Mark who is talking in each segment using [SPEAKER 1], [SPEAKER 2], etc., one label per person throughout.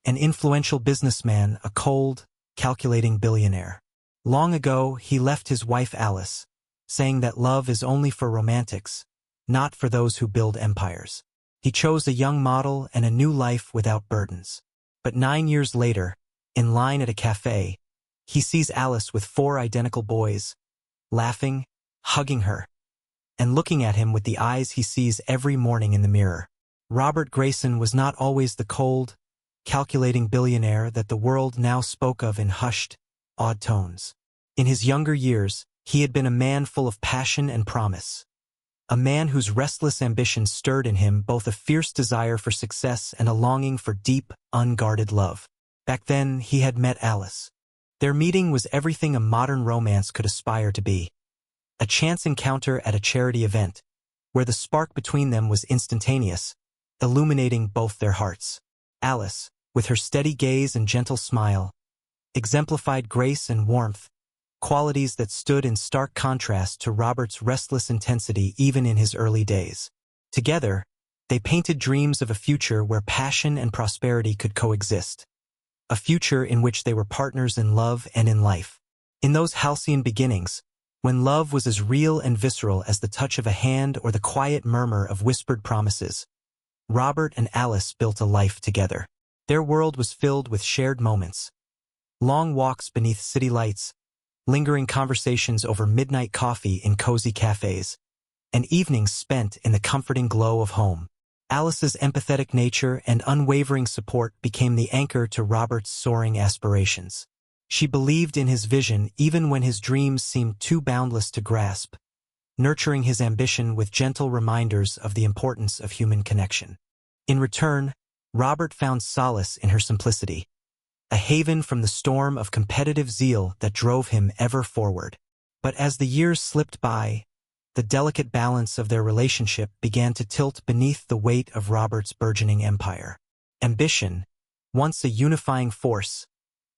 [SPEAKER 1] an influential businessman, a cold, calculating billionaire. Long ago, he left his wife Alice, saying that love is only for romantics, not for those who build empires. He chose a young model and a new life without burdens. But 9 years later, in line at a cafe, he sees Alice with 4 identical boys, laughing, hugging her, and looking at him with the eyes he sees every morning in the mirror. Robert Grayson was not always the cold, calculating billionaire that the world now spoke of in hushed, awed tones. In his younger years, he had been a man full of passion and promise. A man whose restless ambition stirred in him both a fierce desire for success and a longing for deep, unguarded love. Back then, he had met Alice. Their meeting was everything a modern romance could aspire to be. A chance encounter at a charity event, where the spark between them was instantaneous, illuminating both their hearts. Alice, with her steady gaze and gentle smile, exemplified grace and warmth, qualities that stood in stark contrast to Robert's restless intensity even in his early days. Together, they painted dreams of a future where passion and prosperity could coexist. A future in which they were partners in love and in life. In those halcyon beginnings, when love was as real and visceral as the touch of a hand or the quiet murmur of whispered promises, Robert and Alice built a life together. Their world was filled with shared moments. Long walks beneath city lights, lingering conversations over midnight coffee in cozy cafes, and evenings spent in the comforting glow of home. Alice's empathetic nature and unwavering support became the anchor to Robert's soaring aspirations. She believed in his vision even when his dreams seemed too boundless to grasp, nurturing his ambition with gentle reminders of the importance of human connection. In return, Robert found solace in her simplicity, a haven from the storm of competitive zeal that drove him ever forward. But as the years slipped by, the delicate balance of their relationship began to tilt beneath the weight of Robert's burgeoning empire. Ambition, once a unifying force,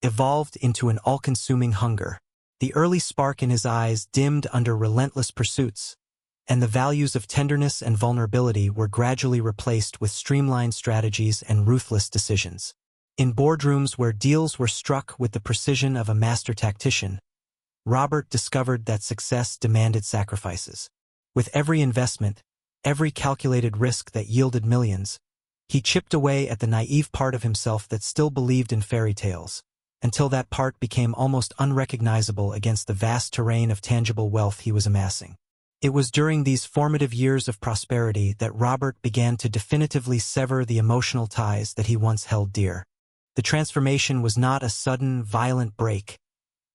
[SPEAKER 1] evolved into an all-consuming hunger. The early spark in his eyes dimmed under relentless pursuits, and the values of tenderness and vulnerability were gradually replaced with streamlined strategies and ruthless decisions. In boardrooms where deals were struck with the precision of a master tactician, Robert discovered that success demanded sacrifices. With every investment, every calculated risk that yielded millions, he chipped away at the naive part of himself that still believed in fairy tales, until that part became almost unrecognizable against the vast terrain of tangible wealth he was amassing. It was during these formative years of prosperity that Robert began to definitively sever the emotional ties that he once held dear. The transformation was not a sudden, violent break,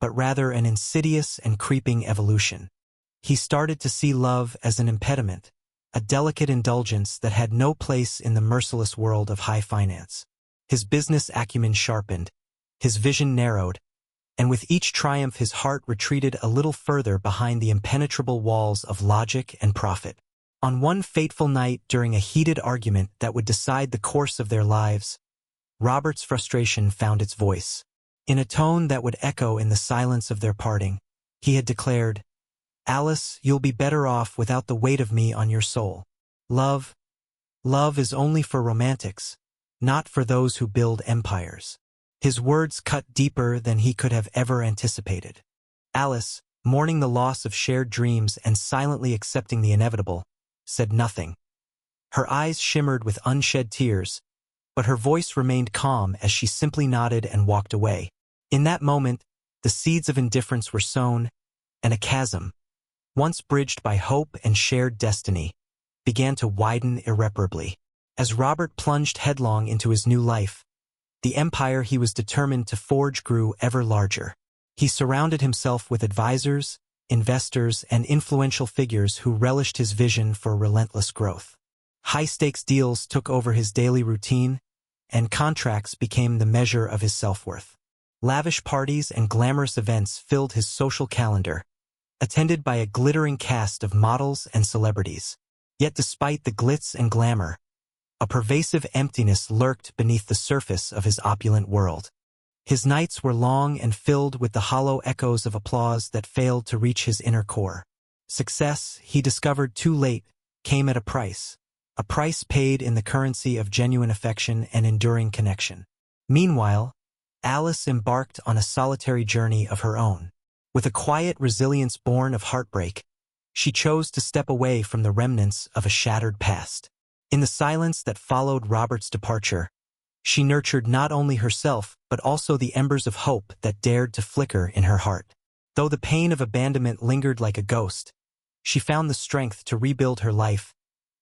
[SPEAKER 1] but rather an insidious and creeping evolution. He started to see love as an impediment, a delicate indulgence that had no place in the merciless world of high finance. His business acumen sharpened, his vision narrowed, and with each triumph his heart retreated a little further behind the impenetrable walls of logic and profit. On one fateful night during a heated argument that would decide the course of their lives, Robert's frustration found its voice. In a tone that would echo in the silence of their parting, he had declared, "Alice, you'll be better off without the weight of me on your soul. Love is only for romantics, not for those who build empires." His words cut deeper than he could have ever anticipated. Alice, mourning the loss of shared dreams and silently accepting the inevitable, said nothing. Her eyes shimmered with unshed tears, but her voice remained calm as she simply nodded and walked away. In that moment, the seeds of indifference were sown, and a chasm, once bridged by hope and shared destiny, began to widen irreparably. As Robert plunged headlong into his new life, the empire he was determined to forge grew ever larger. He surrounded himself with advisors, investors, and influential figures who relished his vision for relentless growth. High-stakes deals took over his daily routine, and contracts became the measure of his self-worth. Lavish parties and glamorous events filled his social calendar, attended by a glittering cast of models and celebrities. Yet despite the glitz and glamour, a pervasive emptiness lurked beneath the surface of his opulent world. His nights were long and filled with the hollow echoes of applause that failed to reach his inner core. Success, he discovered too late, came at a price paid in the currency of genuine affection and enduring connection. Meanwhile, Alice embarked on a solitary journey of her own. With a quiet resilience born of heartbreak, she chose to step away from the remnants of a shattered past. In the silence that followed Robert's departure, she nurtured not only herself but also the embers of hope that dared to flicker in her heart. Though the pain of abandonment lingered like a ghost, she found the strength to rebuild her life,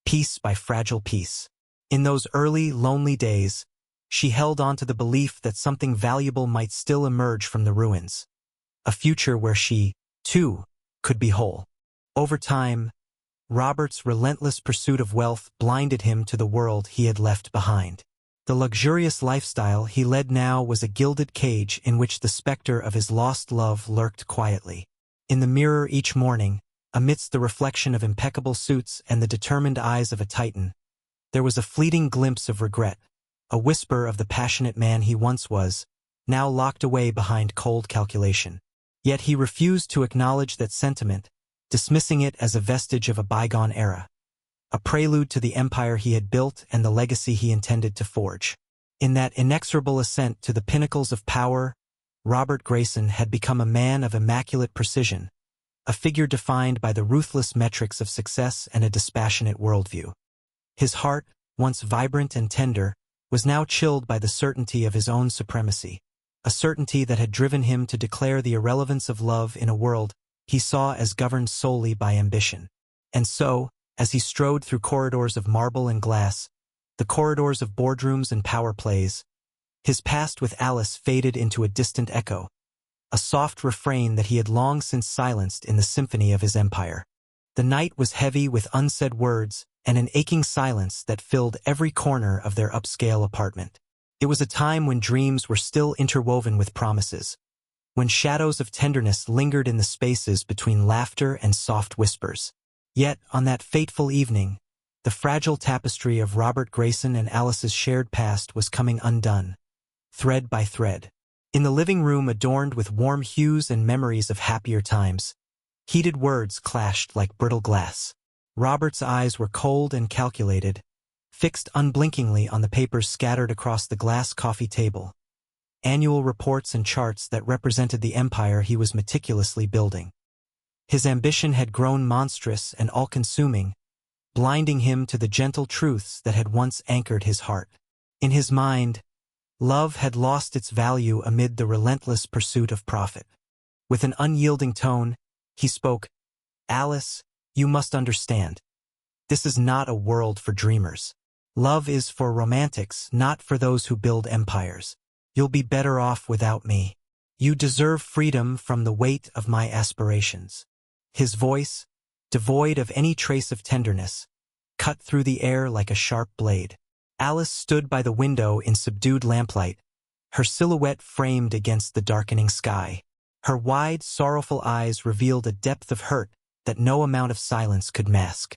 [SPEAKER 1] piece by fragile piece. In those early, lonely days, she held on to the belief that something valuable might still emerge from the ruins. A future where she, too, could be whole. Over time, Robert's relentless pursuit of wealth blinded him to the world he had left behind. The luxurious lifestyle he led now was a gilded cage in which the specter of his lost love lurked quietly. In the mirror each morning, amidst the reflection of impeccable suits and the determined eyes of a titan, there was a fleeting glimpse of regret, a whisper of the passionate man he once was, now locked away behind cold calculation. Yet he refused to acknowledge that sentiment, dismissing it as a vestige of a bygone era, a prelude to the empire he had built and the legacy he intended to forge. In that inexorable ascent to the pinnacles of power, Robert Grayson had become a man of immaculate precision, a figure defined by the ruthless metrics of success and a dispassionate worldview. His heart, once vibrant and tender, was now chilled by the certainty of his own supremacy, a certainty that had driven him to declare the irrelevance of love in a world he saw as governed solely by ambition. And so, as he strode through corridors of marble and glass, the corridors of boardrooms and power plays, his past with Alice faded into a distant echo, a soft refrain that he had long since silenced in the symphony of his empire. The night was heavy with unsaid words and an aching silence that filled every corner of their upscale apartment. It was a time when dreams were still interwoven with promises, when shadows of tenderness lingered in the spaces between laughter and soft whispers. Yet, on that fateful evening, the fragile tapestry of Robert Grayson and Alice's shared past was coming undone, thread by thread. In the living room adorned with warm hues and memories of happier times, heated words clashed like brittle glass. Robert's eyes were cold and calculated, fixed unblinkingly on the papers scattered across the glass coffee table, annual reports and charts that represented the empire he was meticulously building. His ambition had grown monstrous and all-consuming, blinding him to the gentle truths that had once anchored his heart. In his mind, love had lost its value amid the relentless pursuit of profit. With an unyielding tone, he spoke, "Alice, you must understand. This is not a world for dreamers. Love is for romantics, not for those who build empires. You'll be better off without me. You deserve freedom from the weight of my aspirations." His voice, devoid of any trace of tenderness, cut through the air like a sharp blade. Alice stood by the window in subdued lamplight, her silhouette framed against the darkening sky. Her wide, sorrowful eyes revealed a depth of hurt that no amount of silence could mask.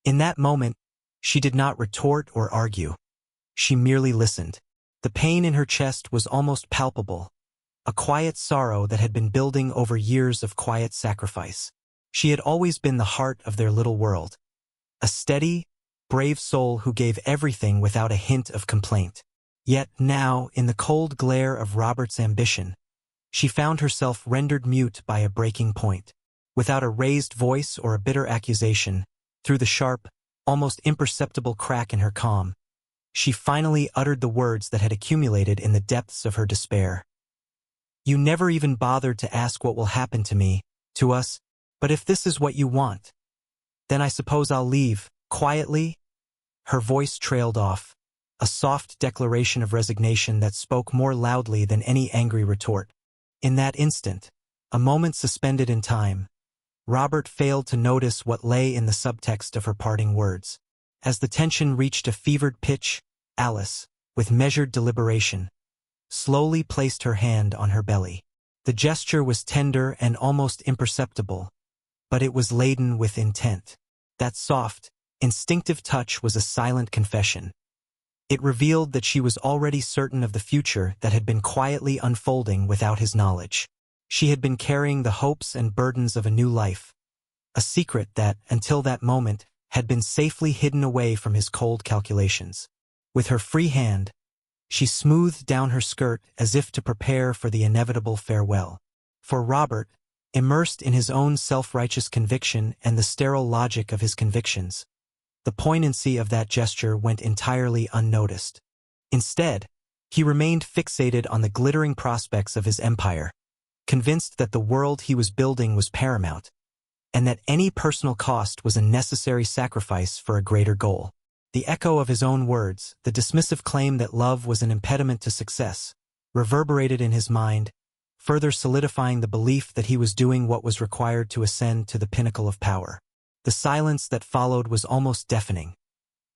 [SPEAKER 1] In that moment, she did not retort or argue. She merely listened. The pain in her chest was almost palpable, a quiet sorrow that had been building over years of quiet sacrifice. She had always been the heart of their little world, a steady, brave soul who gave everything without a hint of complaint. Yet now, in the cold glare of Robert's ambition, she found herself rendered mute by a breaking point. Without a raised voice or a bitter accusation, through the sharp, almost imperceptible crack in her calm, she finally uttered the words that had accumulated in the depths of her despair. "You never even bothered to ask what will happen to me, to us, but if this is what you want, then I suppose I'll leave, quietly?" Her voice trailed off, a soft declaration of resignation that spoke more loudly than any angry retort. In that instant, a moment suspended in time, Robert failed to notice what lay in the subtext of her parting words. As the tension reached a fevered pitch, Alice, with measured deliberation, slowly placed her hand on her belly. The gesture was tender and almost imperceptible, but it was laden with intent. That soft, instinctive touch was a silent confession. It revealed that she was already certain of the future that had been quietly unfolding without his knowledge. She had been carrying the hopes and burdens of a new life, a secret that, until that moment, had been safely hidden away from his cold calculations. With her free hand, She smoothed down her skirt as if to prepare for the inevitable farewell. For Robert, immersed in his own self-righteous conviction and the sterile logic of his convictions, the poignancy of that gesture went entirely unnoticed. Instead, he remained fixated on the glittering prospects of his empire, convinced that the world he was building was paramount, and that any personal cost was a necessary sacrifice for a greater goal. The echo of his own words, the dismissive claim that love was an impediment to success, reverberated in his mind, further solidifying the belief that he was doing what was required to ascend to the pinnacle of power. The silence that followed was almost deafening,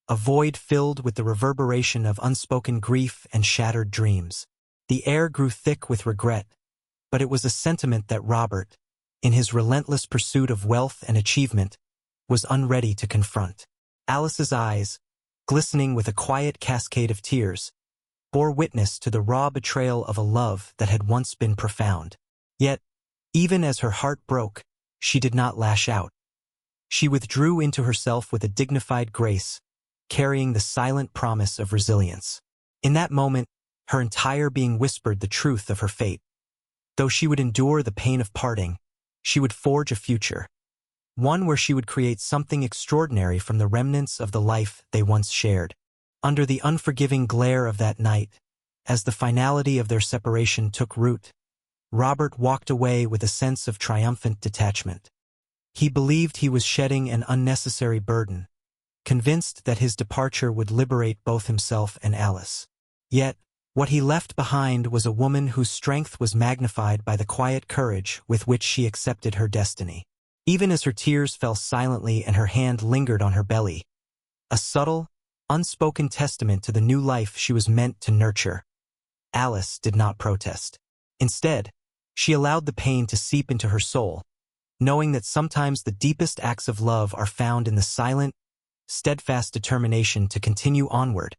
[SPEAKER 1] a void filled with the reverberation of unspoken grief and shattered dreams. The air grew thick with regret, but it was a sentiment that Robert, in his relentless pursuit of wealth and achievement, was unready to confront. Alice's eyes, glistening with a quiet cascade of tears, bore witness to the raw betrayal of a love that had once been profound. Yet, even as her heart broke, she did not lash out. She withdrew into herself with a dignified grace, carrying the silent promise of resilience. In that moment, her entire being whispered the truth of her fate. Though she would endure the pain of parting, she would forge a future, one where she would create something extraordinary from the remnants of the life they once shared. Under the unforgiving glare of that night, as the finality of their separation took root, Robert walked away with a sense of triumphant detachment. He believed he was shedding an unnecessary burden, convinced that his departure would liberate both himself and Alice. Yet, what he left behind was a woman whose strength was magnified by the quiet courage with which she accepted her destiny. Even as her tears fell silently and her hand lingered on her belly, a subtle, unspoken testament to the new life she was meant to nurture, Alice did not protest. Instead, she allowed the pain to seep into her soul, knowing that sometimes the deepest acts of love are found in the silent, steadfast determination to continue onward,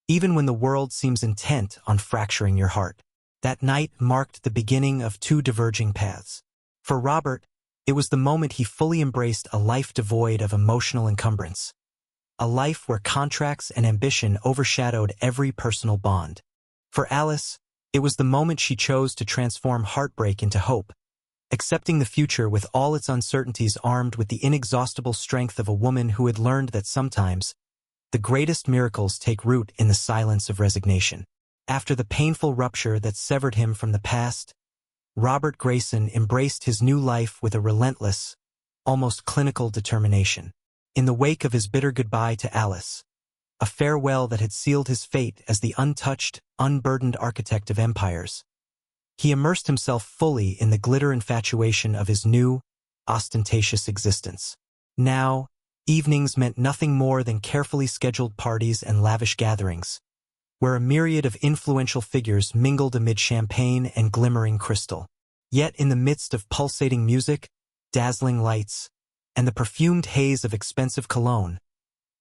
[SPEAKER 1] even when the world seems intent on fracturing your heart. That night marked the beginning of two diverging paths. For Robert, it was the moment he fully embraced a life devoid of emotional encumbrance, a life where contracts and ambition overshadowed every personal bond. For Alice, it was the moment she chose to transform heartbreak into hope, accepting the future with all its uncertainties armed with the inexhaustible strength of a woman who had learned that sometimes the greatest miracles take root in the silence of resignation. After the painful rupture that severed him from the past, Robert Grayson embraced his new life with a relentless, almost clinical determination. In the wake of his bitter goodbye to Alice, a farewell that had sealed his fate as the untouched, unburdened architect of empires, he immersed himself fully in the glitter infatuation of his new, ostentatious existence. Now, evenings meant nothing more than carefully scheduled parties and lavish gatherings, where a myriad of influential figures mingled amid champagne and glimmering crystal. Yet in the midst of pulsating music, dazzling lights, and the perfumed haze of expensive cologne,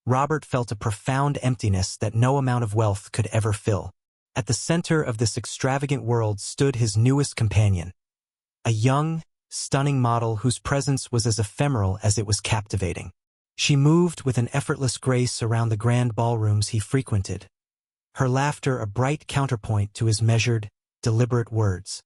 [SPEAKER 1] Robert felt a profound emptiness that no amount of wealth could ever fill. At the center of this extravagant world stood his newest companion, a young, stunning model whose presence was as ephemeral as it was captivating. She moved with an effortless grace around the grand ballrooms he frequented, her laughter a bright counterpoint to his measured, deliberate words.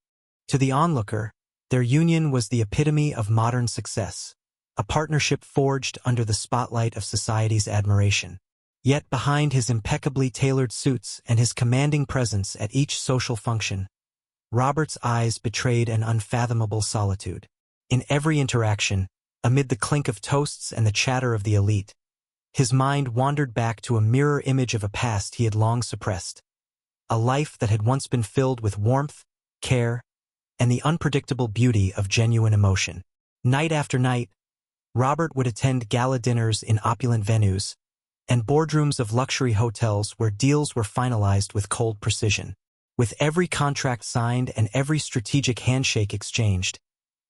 [SPEAKER 1] To the onlooker, their union was the epitome of modern success, a partnership forged under the spotlight of society's admiration. Yet behind his impeccably tailored suits and his commanding presence at each social function, Robert's eyes betrayed an unfathomable solitude. In every interaction, amid the clink of toasts and the chatter of the elite, his mind wandered back to a mirror image of a past he had long suppressed, a life that had once been filled with warmth, care, and the unpredictable beauty of genuine emotion. Night after night, Robert would attend gala dinners in opulent venues and boardrooms of luxury hotels where deals were finalized with cold precision. With every contract signed and every strategic handshake exchanged,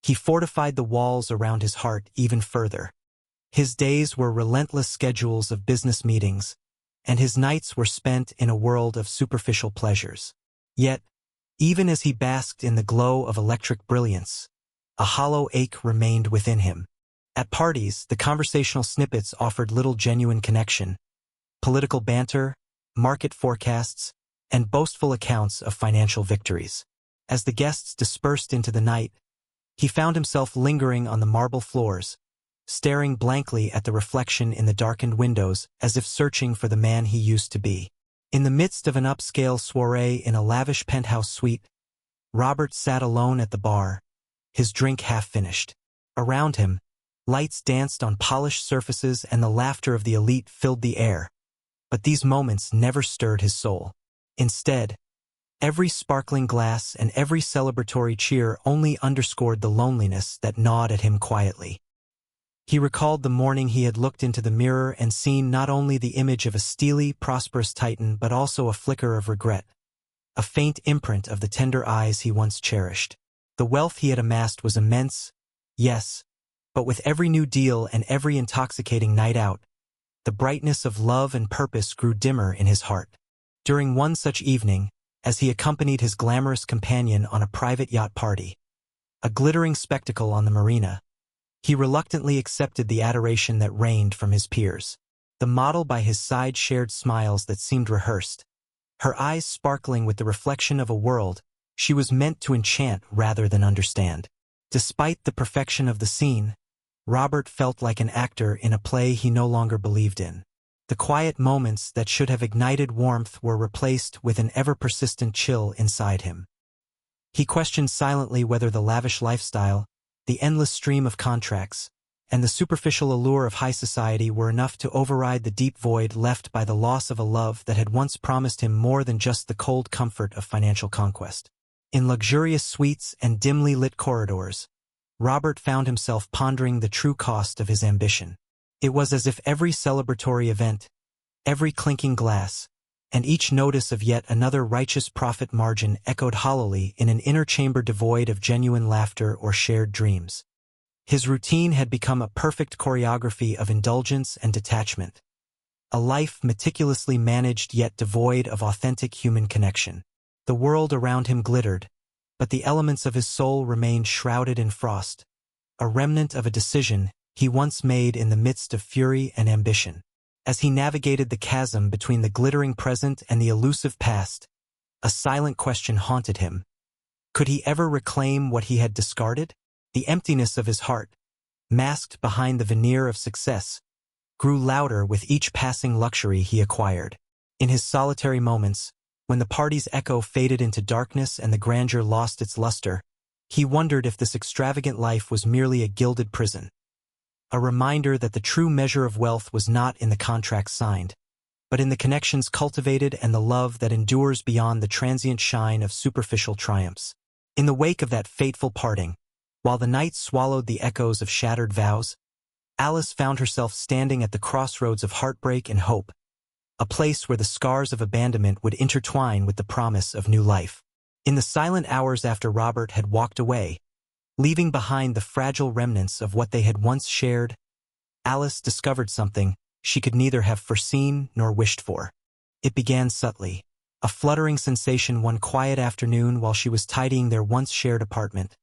[SPEAKER 1] he fortified the walls around his heart even further. His days were relentless schedules of business meetings, and his nights were spent in a world of superficial pleasures. Yet, even as he basked in the glow of electric brilliance, a hollow ache remained within him. At parties, the conversational snippets offered little genuine connection. Political banter, market forecasts, and boastful accounts of financial victories. As the guests dispersed into the night, he found himself lingering on the marble floors, staring blankly at the reflection in the darkened windows as if searching for the man he used to be. In the midst of an upscale soiree in a lavish penthouse suite, Robert sat alone at the bar, his drink half finished. Around him, lights danced on polished surfaces and the laughter of the elite filled the air. But these moments never stirred his soul. Instead, every sparkling glass and every celebratory cheer only underscored the loneliness that gnawed at him quietly. He recalled the morning he had looked into the mirror and seen not only the image of a steely, prosperous titan but also a flicker of regret, a faint imprint of the tender eyes he once cherished. The wealth he had amassed was immense, yes, but with every new deal and every intoxicating night out, the brightness of love and purpose grew dimmer in his heart. During one such evening, as he accompanied his glamorous companion on a private yacht party, a glittering spectacle on the marina, he reluctantly accepted the adoration that reigned from his peers. The model by his side shared smiles that seemed rehearsed, her eyes sparkling with the reflection of a world she was meant to enchant rather than understand. Despite the perfection of the scene, Robert felt like an actor in a play he no longer believed in. The quiet moments that should have ignited warmth were replaced with an ever-persistent chill inside him. He questioned silently whether the lavish lifestyle, the endless stream of contracts, and the superficial allure of high society were enough to override the deep void left by the loss of a love that had once promised him more than just the cold comfort of financial conquest. In luxurious suites and dimly lit corridors, Robert found himself pondering the true cost of his ambition. It was as if every celebratory event, every clinking glass, and each notice of yet another righteous profit margin echoed hollowly in an inner chamber devoid of genuine laughter or shared dreams. His routine had become a perfect choreography of indulgence and detachment, a life meticulously managed yet devoid of authentic human connection. The world around him glittered, but the elements of his soul remained shrouded in frost, a remnant of a decision he once made in the midst of fury and ambition. As he navigated the chasm between the glittering present and the elusive past, a silent question haunted him. Could he ever reclaim what he had discarded? The emptiness of his heart, masked behind the veneer of success, grew louder with each passing luxury he acquired. In his solitary moments, when the party's echo faded into darkness and the grandeur lost its luster, he wondered if this extravagant life was merely a gilded prison. A reminder that the true measure of wealth was not in the contracts signed, but in the connections cultivated and the love that endures beyond the transient shine of superficial triumphs. In the wake of that fateful parting, while the night swallowed the echoes of shattered vows, Alice found herself standing at the crossroads of heartbreak and hope, a place where the scars of abandonment would intertwine with the promise of new life. In the silent hours after Robert had walked away, leaving behind the fragile remnants of what they had once shared, Alice discovered something she could neither have foreseen nor wished for. It began subtly, a fluttering sensation one quiet afternoon while she was tidying their once shared apartment,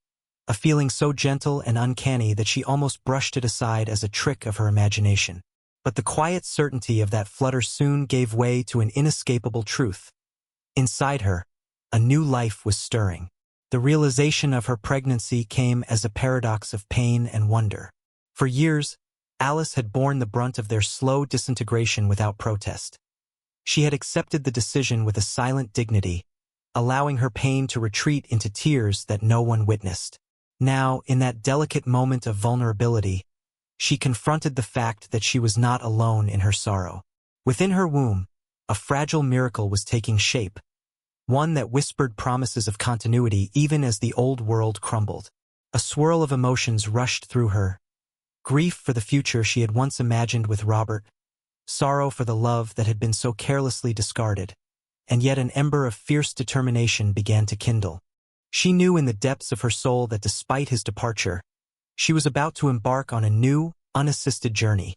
[SPEAKER 1] a feeling so gentle and uncanny that she almost brushed it aside as a trick of her imagination. But the quiet certainty of that flutter soon gave way to an inescapable truth. Inside her, a new life was stirring. The realization of her pregnancy came as a paradox of pain and wonder. For years, Alice had borne the brunt of their slow disintegration without protest. She had accepted the decision with a silent dignity, allowing her pain to retreat into tears that no one witnessed. Now, in that delicate moment of vulnerability, she confronted the fact that she was not alone in her sorrow. Within her womb, a fragile miracle was taking shape, one that whispered promises of continuity even as the old world crumbled. A swirl of emotions rushed through her. Grief for the future she had once imagined with Robert, sorrow for the love that had been so carelessly discarded, and yet an ember of fierce determination began to kindle. She knew in the depths of her soul that despite his departure, she was about to embark on a new, unassisted journey,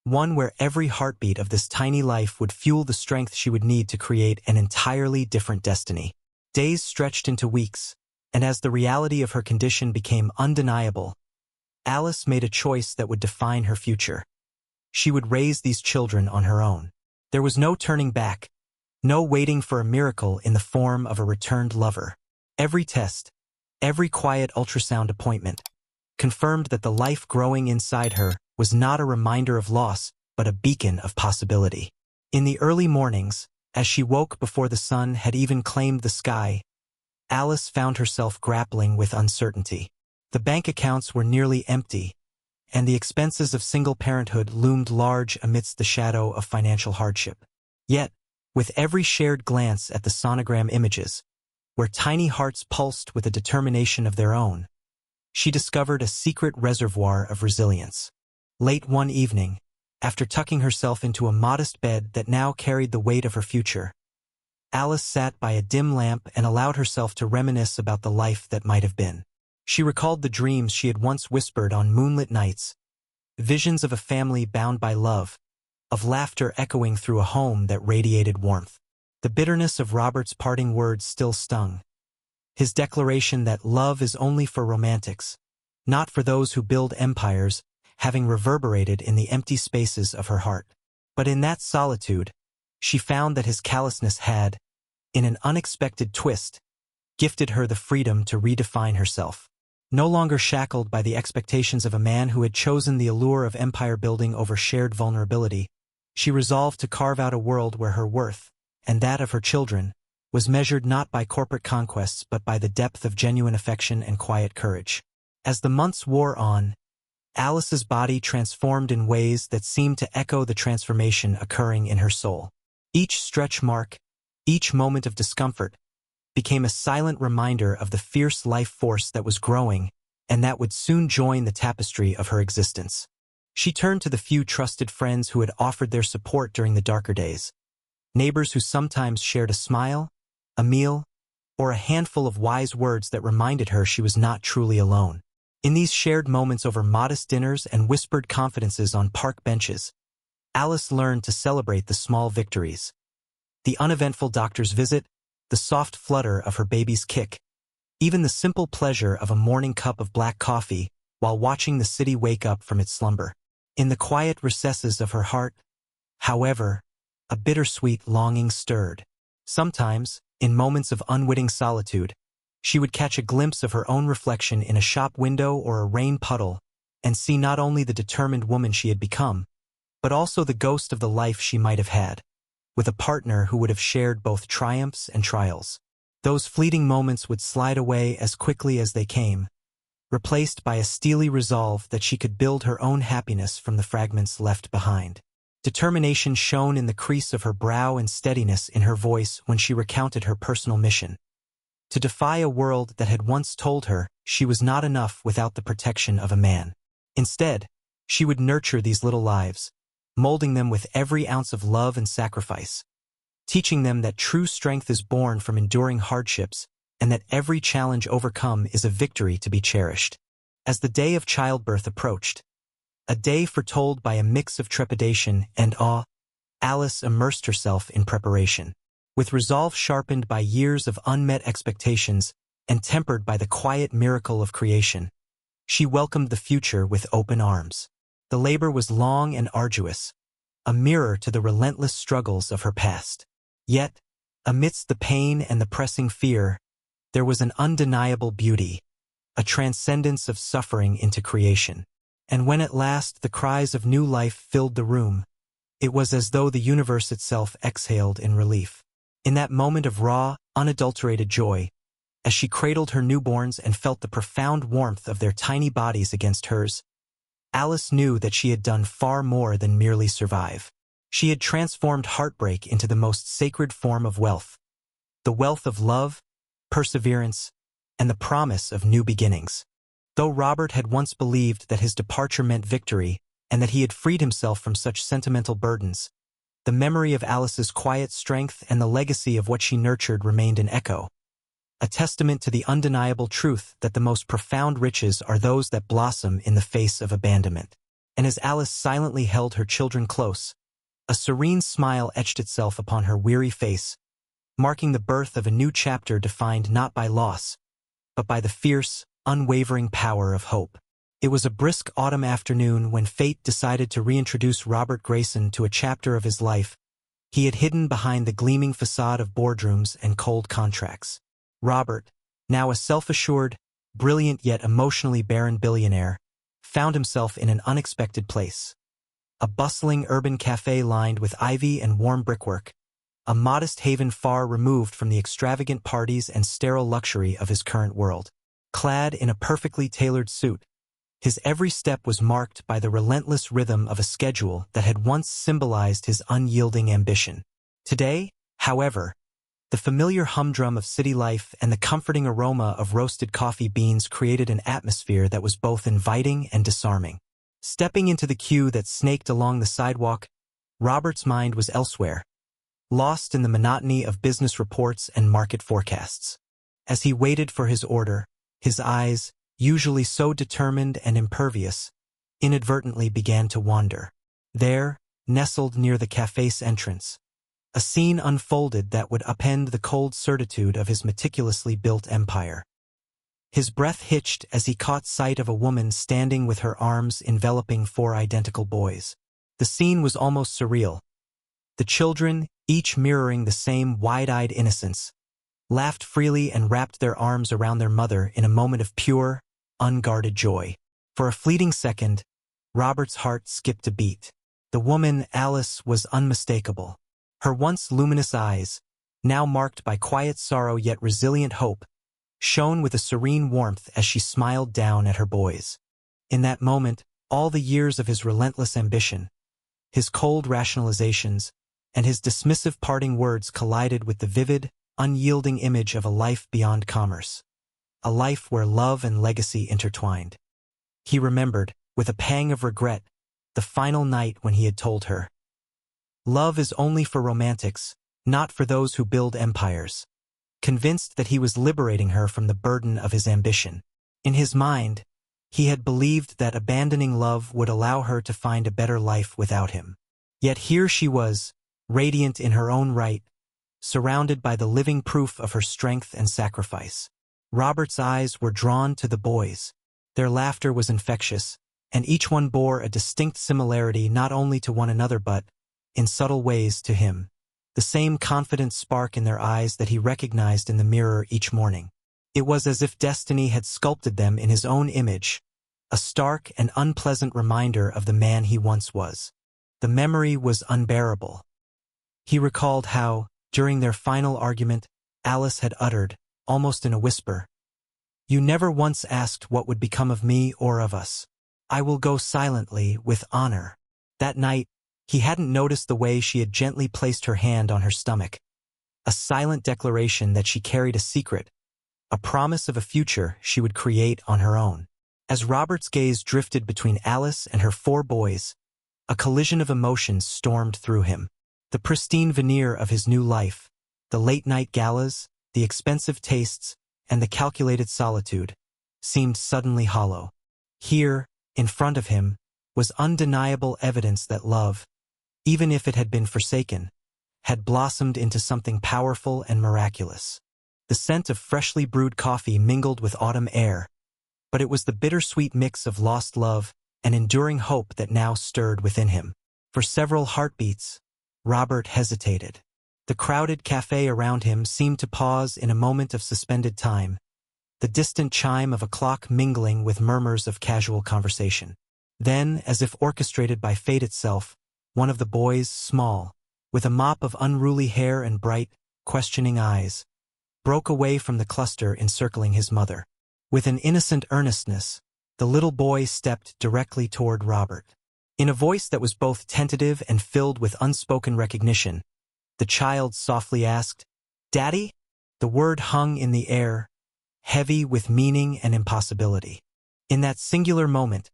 [SPEAKER 1] one where every heartbeat of this tiny life would fuel the strength she would need to create an entirely different destiny. Days stretched into weeks, and as the reality of her condition became undeniable, Alice made a choice that would define her future. She would raise these children on her own. There was no turning back, No waiting for a miracle in the form of a returned lover. Every test, every quiet ultrasound appointment, confirmed that the life growing inside her was not a reminder of loss, but a beacon of possibility. In the early mornings, as she woke before the sun had even claimed the sky, Alice found herself grappling with uncertainty. The bank accounts were nearly empty, and the expenses of single parenthood loomed large amidst the shadow of financial hardship. Yet, with every shared glance at the sonogram images, where tiny hearts pulsed with a determination of their own, she discovered a secret reservoir of resilience. Late one evening, after tucking herself into a modest bed that now carried the weight of her future, Alice sat by a dim lamp and allowed herself to reminisce about the life that might have been. She recalled the dreams she had once whispered on moonlit nights, visions of a family bound by love, of laughter echoing through a home that radiated warmth. The bitterness of Robert's parting words still stung. His declaration that love is only for romantics, not for those who build empires, having reverberated in the empty spaces of her heart. But in that solitude, she found that his callousness had, in an unexpected twist, gifted her the freedom to redefine herself. No longer shackled by the expectations of a man who had chosen the allure of empire building over shared vulnerability, she resolved to carve out a world where her worth, and that of her children, was measured not by corporate conquests but by the depth of genuine affection and quiet courage. As the months wore on, Alice's body transformed in ways that seemed to echo the transformation occurring in her soul. Each stretch mark, each moment of discomfort, became a silent reminder of the fierce life force that was growing and that would soon join the tapestry of her existence. She turned to the few trusted friends who had offered their support during the darker days, neighbors who sometimes shared a smile, a meal, or a handful of wise words that reminded her she was not truly alone. In these shared moments over modest dinners and whispered confidences on park benches, Alice learned to celebrate the small victories. The uneventful doctor's visit, the soft flutter of her baby's kick, even the simple pleasure of a morning cup of black coffee while watching the city wake up from its slumber. In the quiet recesses of her heart, however, a bittersweet longing stirred. Sometimes, in moments of unwitting solitude, she would catch a glimpse of her own reflection in a shop window or a rain puddle and see not only the determined woman she had become, but also the ghost of the life she might have had, with a partner who would have shared both triumphs and trials. Those fleeting moments would slide away as quickly as they came, replaced by a steely resolve that she could build her own happiness from the fragments left behind. Determination shone in the crease of her brow and steadiness in her voice when she recounted her personal mission: to defy a world that had once told her she was not enough without the protection of a man. Instead, she would nurture these little lives, molding them with every ounce of love and sacrifice, teaching them that true strength is born from enduring hardships and that every challenge overcome is a victory to be cherished. As the day of childbirth approached, a day foretold by a mix of trepidation and awe, Alice immersed herself in preparation. With resolve sharpened by years of unmet expectations and tempered by the quiet miracle of creation, she welcomed the future with open arms. The labor was long and arduous, a mirror to the relentless struggles of her past. Yet, amidst the pain and the pressing fear, there was an undeniable beauty, a transcendence of suffering into creation. And when at last the cries of new life filled the room, it was as though the universe itself exhaled in relief. In that moment of raw, unadulterated joy, as she cradled her newborns and felt the profound warmth of their tiny bodies against hers, Alice knew that she had done far more than merely survive. She had transformed heartbreak into the most sacred form of wealth, the wealth of love, perseverance, and the promise of new beginnings. Though Robert had once believed that his departure meant victory and that he had freed himself from such sentimental burdens, the memory of Alice's quiet strength and the legacy of what she nurtured remained an echo, a testament to the undeniable truth that the most profound riches are those that blossom in the face of abandonment. And as Alice silently held her children close, a serene smile etched itself upon her weary face, marking the birth of a new chapter defined not by loss, but by the fierce, unwavering power of hope. It was a brisk autumn afternoon when fate decided to reintroduce Robert Grayson to a chapter of his life he had hidden behind the gleaming facade of boardrooms and cold contracts. Robert, now a self-assured, brilliant yet emotionally barren billionaire, found himself in an unexpected place. A bustling urban cafe lined with ivy and warm brickwork, a modest haven far removed from the extravagant parties and sterile luxury of his current world. Clad in a perfectly tailored suit, his every step was marked by the relentless rhythm of a schedule that had once symbolized his unyielding ambition. Today, however, the familiar humdrum of city life and the comforting aroma of roasted coffee beans created an atmosphere that was both inviting and disarming. Stepping into the queue that snaked along the sidewalk, Robert's mind was elsewhere, lost in the monotony of business reports and market forecasts. As he waited for his order, his eyes, usually so determined and impervious, inadvertently began to wander. There, nestled near the cafe's entrance, a scene unfolded that would upend the cold certitude of his meticulously built empire. His breath hitched as he caught sight of a woman standing with her arms enveloping 4 identical boys. The scene was almost surreal. The children, each mirroring the same wide-eyed innocence, laughed freely and wrapped their arms around their mother in a moment of pure, unguarded joy. For a fleeting second, Robert's heart skipped a beat. The woman, Alice, was unmistakable. Her once luminous eyes, now marked by quiet sorrow yet resilient hope, shone with a serene warmth as she smiled down at her boys. In that moment, all the years of his relentless ambition, his cold rationalizations, and his dismissive parting words collided with the vivid, unyielding image of a life beyond commerce. A life where love and legacy intertwined. He remembered, with a pang of regret, the final night when he had told her, "Love is only for romantics, not for those who build empires," convinced that he was liberating her from the burden of his ambition. In his mind, he had believed that abandoning love would allow her to find a better life without him. Yet here she was, radiant in her own right, surrounded by the living proof of her strength and sacrifice. Robert's eyes were drawn to the boys. Their laughter was infectious, and each one bore a distinct similarity not only to one another but, in subtle ways, to him. The same confident spark in their eyes that he recognized in the mirror each morning. It was as if destiny had sculpted them in his own image, a stark and unpleasant reminder of the man he once was. The memory was unbearable. He recalled how, during their final argument, Alice had uttered, almost in a whisper, "You never once asked what would become of me or of us. I will go silently, with honor." That night, he hadn't noticed the way she had gently placed her hand on her stomach, a silent declaration that she carried a secret, a promise of a future she would create on her own. As Robert's gaze drifted between Alice and her 4 boys, a collision of emotions stormed through him. The pristine veneer of his new life, the late-night galas, the expensive tastes, and the calculated solitude, seemed suddenly hollow. Here, in front of him, was undeniable evidence that love, even if it had been forsaken, had blossomed into something powerful and miraculous. The scent of freshly brewed coffee mingled with autumn air, but it was the bittersweet mix of lost love and enduring hope that now stirred within him. For several heartbeats, Robert hesitated. The crowded cafe around him seemed to pause in a moment of suspended time, the distant chime of a clock mingling with murmurs of casual conversation. Then, as if orchestrated by fate itself, one of the boys, small, with a mop of unruly hair and bright, questioning eyes, broke away from the cluster encircling his mother. With an innocent earnestness, the little boy stepped directly toward Robert. In a voice that was both tentative and filled with unspoken recognition, the child softly asked, "Daddy?" The word hung in the air, heavy with meaning and impossibility. In that singular moment,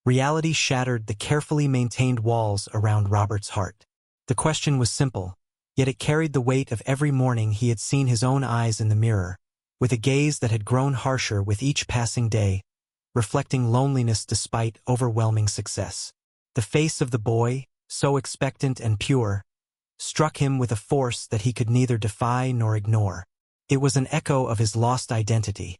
[SPEAKER 1] reality shattered the carefully maintained walls around Robert's heart. The question was simple, yet it carried the weight of every morning he had seen his own eyes in the mirror, with a gaze that had grown harsher with each passing day, reflecting loneliness despite overwhelming success. The face of the boy, so expectant and pure, struck him with a force that he could neither defy nor ignore. It was an echo of his lost identity,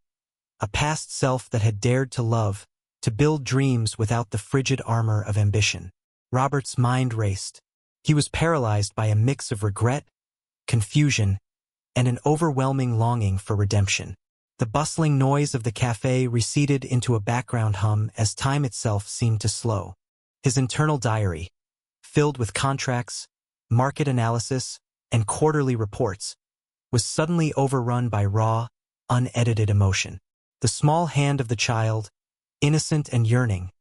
[SPEAKER 1] a past self that had dared to love, to build dreams without the frigid armor of ambition. Robert's mind raced. He was paralyzed by a mix of regret, confusion, and an overwhelming longing for redemption. The bustling noise of the cafe receded into a background hum as time itself seemed to slow. His internal diary, filled with contracts, market analysis, and quarterly reports, was suddenly overrun by raw, unedited emotion. The small hand of the child, innocent and yearning,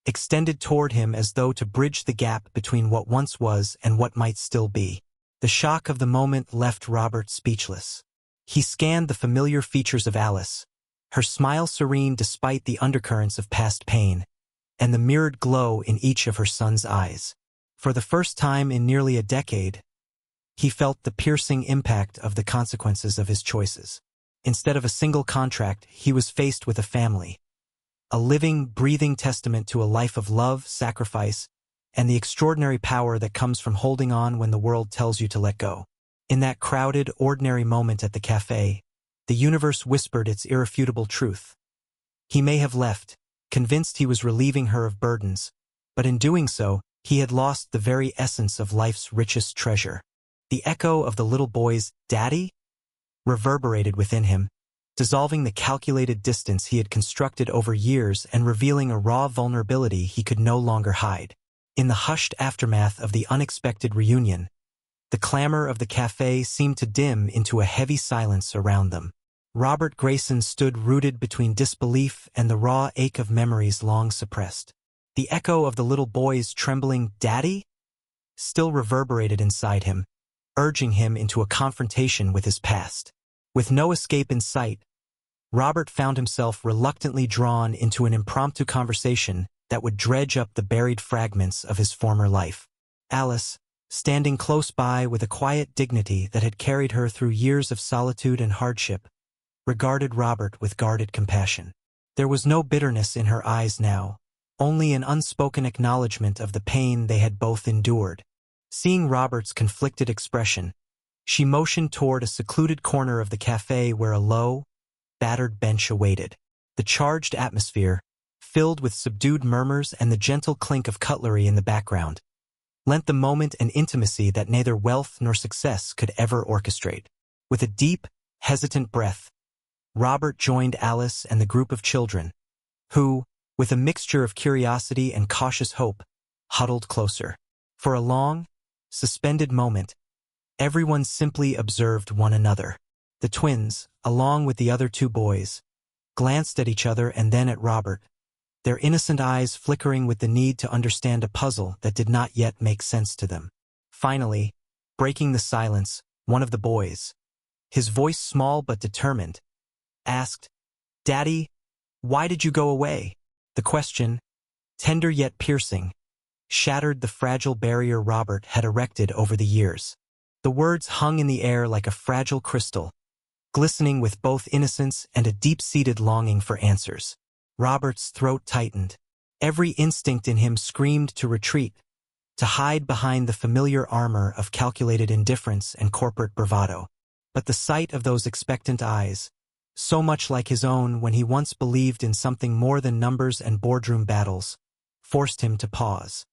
[SPEAKER 1] extended toward him as though to bridge the gap between what once was and what might still be. The shock of the moment left Robert speechless. He scanned the familiar features of Alice, her smile serene despite the undercurrents of past pain, and the mirrored glow in each of her son's eyes. For the first time in nearly a decade, he felt the piercing impact of the consequences of his choices. Instead of a single contract, he was faced with a family, a living, breathing testament to a life of love, sacrifice, and the extraordinary power that comes from holding on when the world tells you to let go. In that crowded, ordinary moment at the cafe, the universe whispered its irrefutable truth. He may have left, convinced he was relieving her of burdens, but in doing so, he had lost the very essence of life's richest treasure. The echo of the little boy's "Daddy?" reverberated within him, dissolving the calculated distance he had constructed over years and revealing a raw vulnerability he could no longer hide. In the hushed aftermath of the unexpected reunion, the clamor of the cafe seemed to dim into a heavy silence around them. Robert Grayson stood rooted between disbelief and the raw ache of memories long suppressed. The echo of the little boy's trembling "Daddy?" still reverberated inside him, urging him into a confrontation with his past. With no escape in sight, Robert found himself reluctantly drawn into an impromptu conversation that would dredge up the buried fragments of his former life. Alice, standing close by with a quiet dignity that had carried her through years of solitude and hardship, regarded Robert with guarded compassion. There was no bitterness in her eyes now, only an unspoken acknowledgement of the pain they had both endured. Seeing Robert's conflicted expression, she motioned toward a secluded corner of the cafe where a low, battered bench awaited. The charged atmosphere, filled with subdued murmurs and the gentle clink of cutlery in the background, lent the moment an intimacy that neither wealth nor success could ever orchestrate. With a deep, hesitant breath, Robert joined Alice and the group of children, who, with a mixture of curiosity and cautious hope, huddled closer. For a long, suspended moment, everyone simply observed one another. The twins, along with the other two boys, glanced at each other and then at Robert, their innocent eyes flickering with the need to understand a puzzle that did not yet make sense to them. Finally, breaking the silence, one of the boys, his voice small but determined, asked, "Daddy, why did you go away?" The question, tender yet piercing, shattered the fragile barrier Robert had erected over the years. The words hung in the air like a fragile crystal, glistening with both innocence and a deep-seated longing for answers. Robert's throat tightened. Every instinct in him screamed to retreat, to hide behind the familiar armor of calculated indifference and corporate bravado. But the sight of those expectant eyes, so much like his own when he once believed in something more than numbers and boardroom battles, forced him to pause.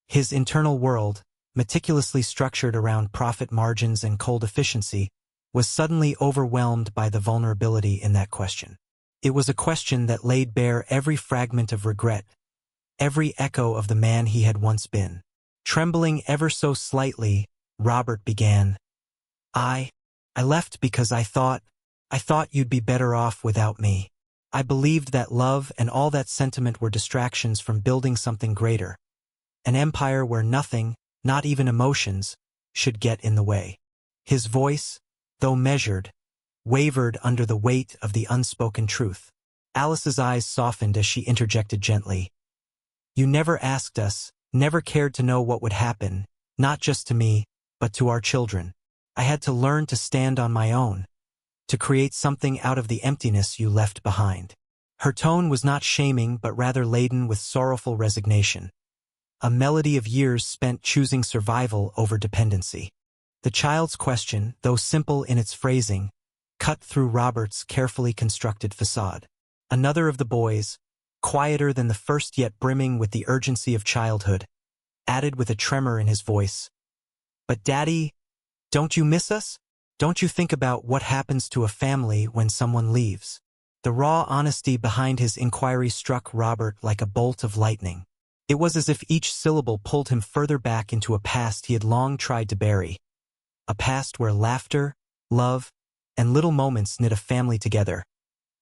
[SPEAKER 1] His internal world, meticulously structured around profit margins and cold efficiency, was suddenly overwhelmed by the vulnerability in that question. It was a question that laid bare every fragment of regret, every echo of the man he had once been. Trembling ever so slightly, Robert began, I left because I thought you'd be better off without me. I believed that love and all that sentiment were distractions from building something greater, an empire where nothing, not even emotions, should get in the way." His voice, though measured, wavered under the weight of the unspoken truth. Alice's eyes softened as she interjected gently, "You never asked us, never cared to know what would happen, not just to me, but to our children. I had to learn to stand on my own, to create something out of the emptiness you left behind." Her tone was not shaming but rather laden with sorrowful resignation, a melody of years spent choosing survival over dependency. The child's question, though simple in its phrasing, cut through Robert's carefully constructed facade. Another of the boys, quieter than the first yet brimming with the urgency of childhood, added with a tremor in his voice, "But Daddy, don't you miss us? Don't you think about what happens to a family when someone leaves?" The raw honesty behind his inquiry struck Robert like a bolt of lightning. It was as if each syllable pulled him further back into a past he had long tried to bury. A past where laughter, love, and little moments knit a family together.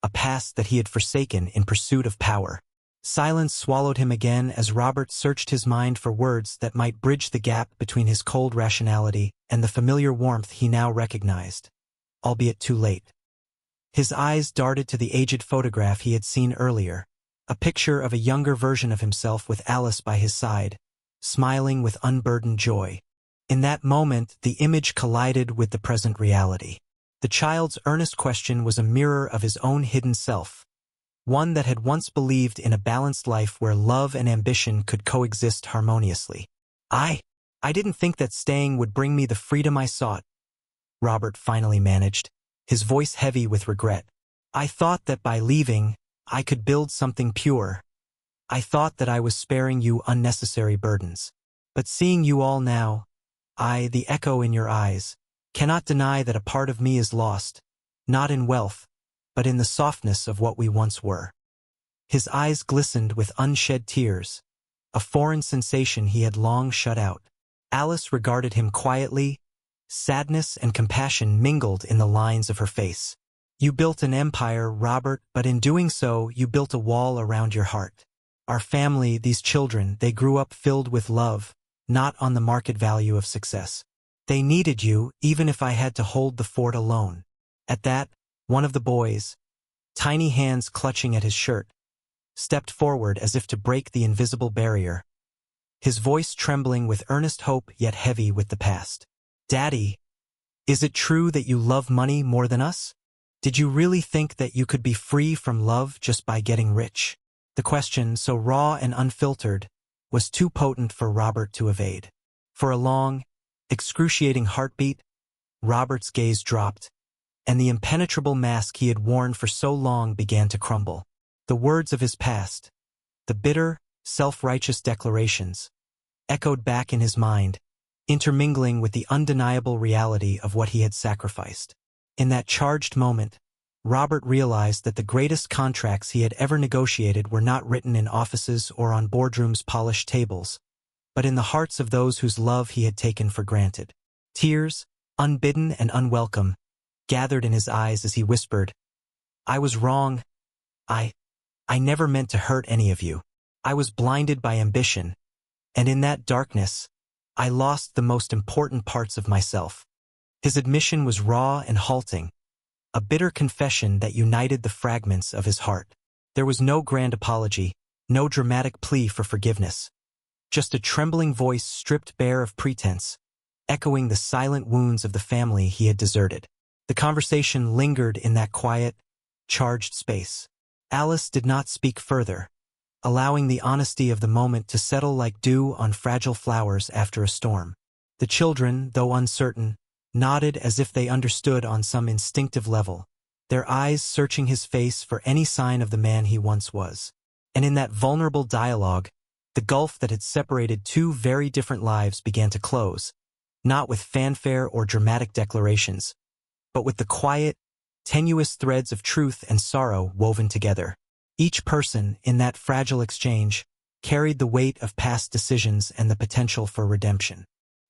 [SPEAKER 1] A past that he had forsaken in pursuit of power. Silence swallowed him again as Robert searched his mind for words that might bridge the gap between his cold rationality and the familiar warmth he now recognized, albeit too late. His eyes darted to the aged photograph he had seen earlier, a picture of a younger version of himself with Alice by his side, smiling with unburdened joy. In that moment, the image collided with the present reality. The child's earnest question was a mirror of his own hidden self, one that had once believed in a balanced life where love and ambition could coexist harmoniously. I didn't think that staying would bring me the freedom I sought," Robert finally managed, his voice heavy with regret. "I thought that by leaving, I could build something pure. I thought that I was sparing you unnecessary burdens. But seeing you all now, the echo in your eyes, cannot deny that a part of me is lost, not in wealth, but in the softness of what we once were." His eyes glistened with unshed tears, a foreign sensation he had long shut out. Alice regarded him quietly, sadness and compassion mingled in the lines of her face. "You built an empire, Robert, but in doing so, you built a wall around your heart. Our family, these children, they grew up filled with love, not on the market value of success. They needed you, even if I had to hold the fort alone." At that, one of the boys, tiny hands clutching at his shirt, stepped forward as if to break the invisible barrier, his voice trembling with earnest hope yet heavy with the past. "Daddy, is it true that you love money more than us? Did you really think that you could be free from love just by getting rich?" The question, so raw and unfiltered, was too potent for Robert to evade. For a long, excruciating heartbeat, Robert's gaze dropped, and the impenetrable mask he had worn for so long began to crumble. The words of his past, the bitter, self-righteous declarations, echoed back in his mind, intermingling with the undeniable reality of what he had sacrificed. In that charged moment, Robert realized that the greatest contracts he had ever negotiated were not written in offices or on boardrooms' polished tables, but in the hearts of those whose love he had taken for granted. Tears, unbidden and unwelcome, gathered in his eyes as he whispered, "I was wrong. I never meant to hurt any of you. I was blinded by ambition, and in that darkness, I lost the most important parts of myself." His admission was raw and halting, a bitter confession that united the fragments of his heart. There was no grand apology, no dramatic plea for forgiveness, just a trembling voice stripped bare of pretense, echoing the silent wounds of the family he had deserted. The conversation lingered in that quiet, charged space. Alice did not speak further, allowing the honesty of the moment to settle like dew on fragile flowers after a storm. The children, though uncertain, nodded as if they understood on some instinctive level, their eyes searching his face for any sign of the man he once was. And in that vulnerable dialogue, the gulf that had separated two very different lives began to close, not with fanfare or dramatic declarations, but with the quiet, tenuous threads of truth and sorrow woven together. Each person, in that fragile exchange, carried the weight of past decisions and the potential for redemption.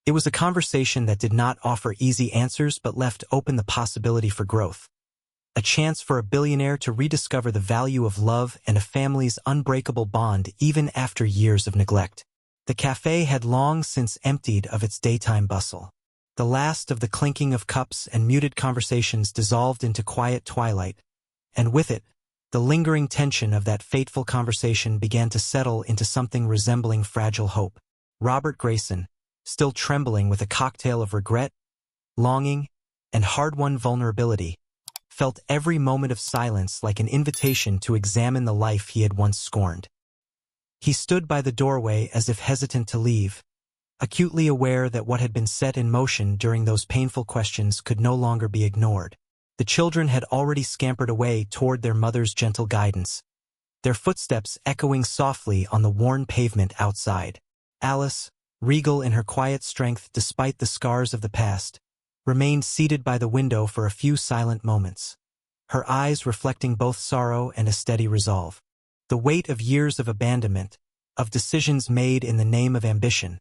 [SPEAKER 1] It was a conversation that did not offer easy answers but left open the possibility for growth. A chance for a billionaire to rediscover the value of love and a family's unbreakable bond even after years of neglect. The cafe had long since emptied of its daytime bustle. The last of the clinking of cups and muted conversations dissolved into quiet twilight, and with it, the lingering tension of that fateful conversation began to settle into something resembling fragile hope. Robert Grayson, still trembling with a cocktail of regret, longing, and hard-won vulnerability, felt every moment of silence like an invitation to examine the life he had once scorned. He stood by the doorway as if hesitant to leave, acutely aware that what had been set in motion during those painful questions could no longer be ignored. The children had already scampered away toward their mother's gentle guidance, their footsteps echoing softly on the worn pavement outside. Alice, regal in her quiet strength despite the scars of the past, remained seated by the window for a few silent moments, her eyes reflecting both sorrow and a steady resolve. The weight of years of abandonment, of decisions made in the name of ambition,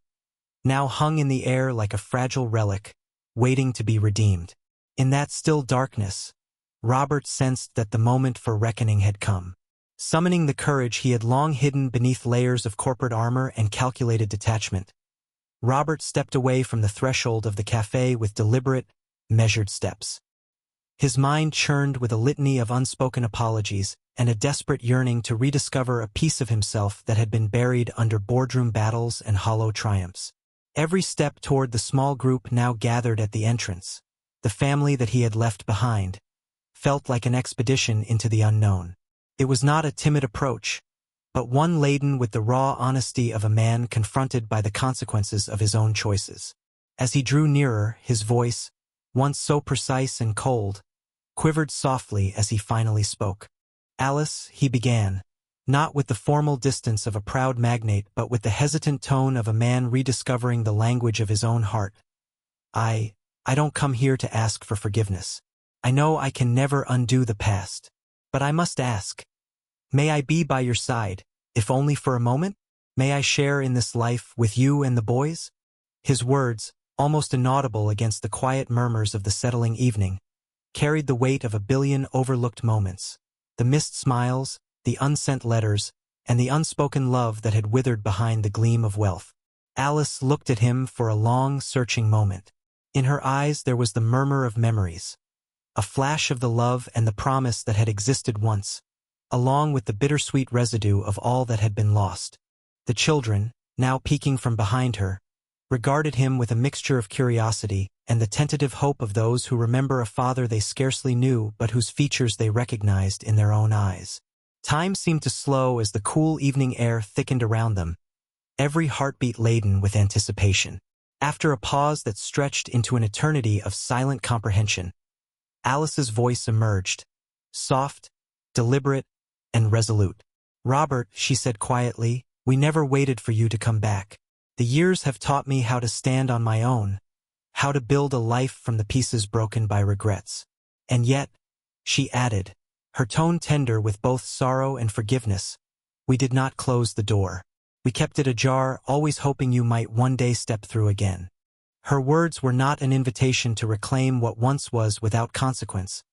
[SPEAKER 1] now hung in the air like a fragile relic, waiting to be redeemed. In that still darkness, Robert sensed that the moment for reckoning had come. Summoning the courage he had long hidden beneath layers of corporate armor and calculated detachment, Robert stepped away from the threshold of the cafe with deliberate, measured steps. His mind churned with a litany of unspoken apologies and a desperate yearning to rediscover a piece of himself that had been buried under boardroom battles and hollow triumphs. Every step toward the small group now gathered at the entrance, the family that he had left behind, felt like an expedition into the unknown. It was not a timid approach, but one laden with the raw honesty of a man confronted by the consequences of his own choices. As he drew nearer, his voice, once so precise and cold, quivered softly as he finally spoke. "Alice," he began, not with the formal distance of a proud magnate but with the hesitant tone of a man rediscovering the language of his own heart. I don't come here to ask for forgiveness. I know I can never undo the past. But I must ask. May I be by your side, if only for a moment? May I share in this life with you and the boys?" His words, almost inaudible against the quiet murmurs of the settling evening, carried the weight of a billion overlooked moments, the missed smiles, the unsent letters, and the unspoken love that had withered behind the gleam of wealth. Alice looked at him for a long, searching moment. In her eyes there was the murmur of memories, a flash of the love and the promise that had existed once, along with the bittersweet residue of all that had been lost. The children, now peeking from behind her, regarded him with a mixture of curiosity and the tentative hope of those who remember a father they scarcely knew but whose features they recognized in their own eyes. Time seemed to slow as the cool evening air thickened around them, every heartbeat laden with anticipation. After a pause that stretched into an eternity of silent comprehension, Alice's voice emerged, soft, deliberate, and resolute. "Robert," she said quietly, "we never waited for you to come back. The years have taught me how to stand on my own, how to build a life from the pieces broken by regrets. And yet," she added, her tone tender with both sorrow and forgiveness, "we did not close the door. We kept it ajar, always hoping you might one day step through again." Her words were not an invitation to reclaim what once was without consequence,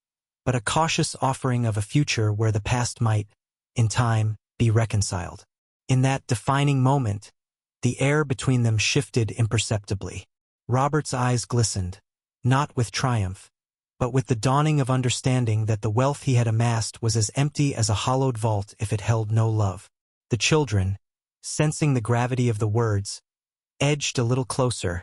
[SPEAKER 1] but a cautious offering of a future where the past might, in time, be reconciled. In that defining moment, the air between them shifted imperceptibly. Robert's eyes glistened, not with triumph, but with the dawning of understanding that the wealth he had amassed was as empty as a hollowed vault if it held no love. The children, sensing the gravity of the words, edged a little closer,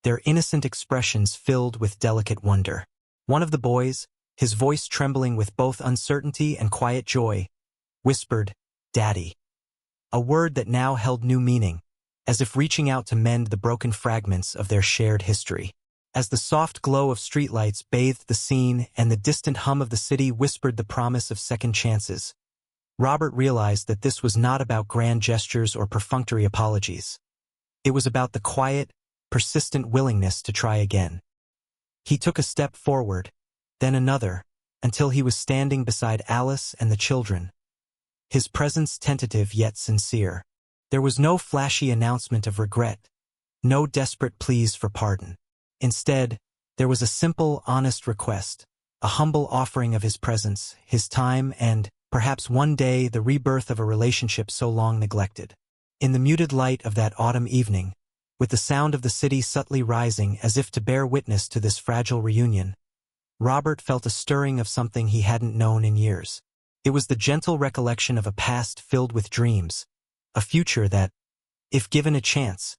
[SPEAKER 1] their innocent expressions filled with delicate wonder. One of the boys, his voice trembling with both uncertainty and quiet joy, whispered, "Daddy," a word that now held new meaning, as if reaching out to mend the broken fragments of their shared history. As the soft glow of streetlights bathed the scene and the distant hum of the city whispered the promise of second chances, Robert realized that this was not about grand gestures or perfunctory apologies. It was about the quiet, persistent willingness to try again. He took a step forward, then another, until he was standing beside Alice and the children, his presence tentative yet sincere. There was no flashy announcement of regret, no desperate pleas for pardon. Instead, there was a simple, honest request, a humble offering of his presence, his time, and, perhaps one day, the rebirth of a relationship so long neglected. In the muted light of that autumn evening, with the sound of the city subtly rising as if to bear witness to this fragile reunion, Robert felt a stirring of something he hadn't known in years. It was the gentle recollection of a past filled with dreams, a future that, if given a chance,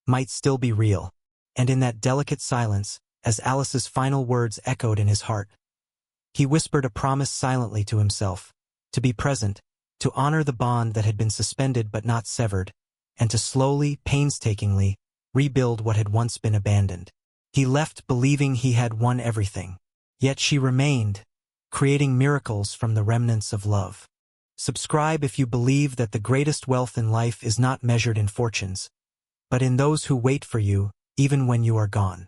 [SPEAKER 1] might still be real. And in that delicate silence, as Alice's final words echoed in his heart, he whispered a promise silently to himself, to be present, to honor the bond that had been suspended but not severed, and to slowly, painstakingly, rebuild what had once been abandoned. He left believing he had won everything. Yet she remained, creating miracles from the remnants of love. Subscribe if you believe that the greatest wealth in life is not measured in fortunes, but in those who wait for you, even when you are gone.